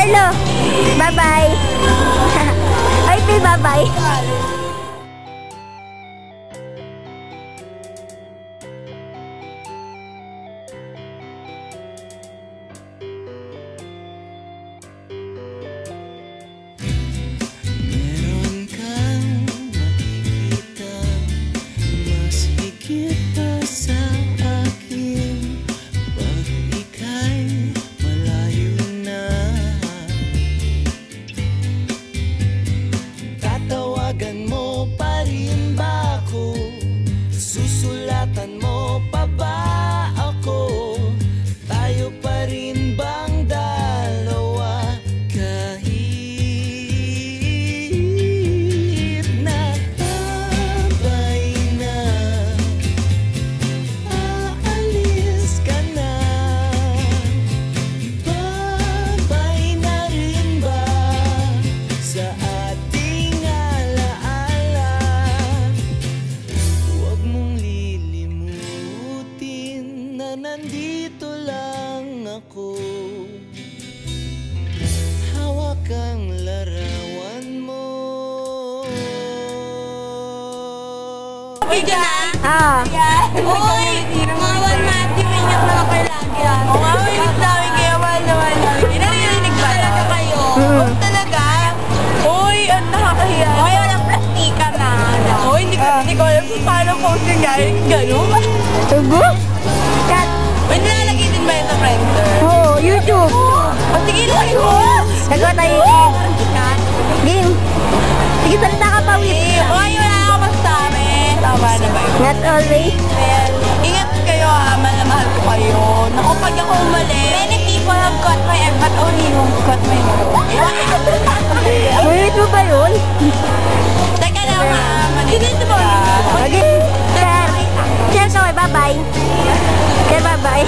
Carlo, bye-bye. Ay, bye-bye. Nandito lang ako, hawak ang larawan mo. Video na? Uy, mga one Matthew, ingat na kayo lagi ah. Oo nga, may sabi kayo, wala. Narinig ba talaga kayo? Talaga? Uy, ang nakakahiya. Uy, walang plastika na. Uy, hindi ko alam kung paano posting guys. Gano'n? Tugo? May nilalagay din ba yun sa Friendster? Oo, YouTube. Sige, lagay mo! Nagawa tayo. Game. Sige, salita ka pa, Wit. Uy, wala ako masabi. Tama na ba yun? Not always. Well, ingat kayo ha, mahal ko kayo. Naku, pag ako umalis. Many people have got my egg, but only you got my Wait mo ba yun? Teka lang ha, dito mo. Okay. Share ka, bye-bye. Okay, bye-bye.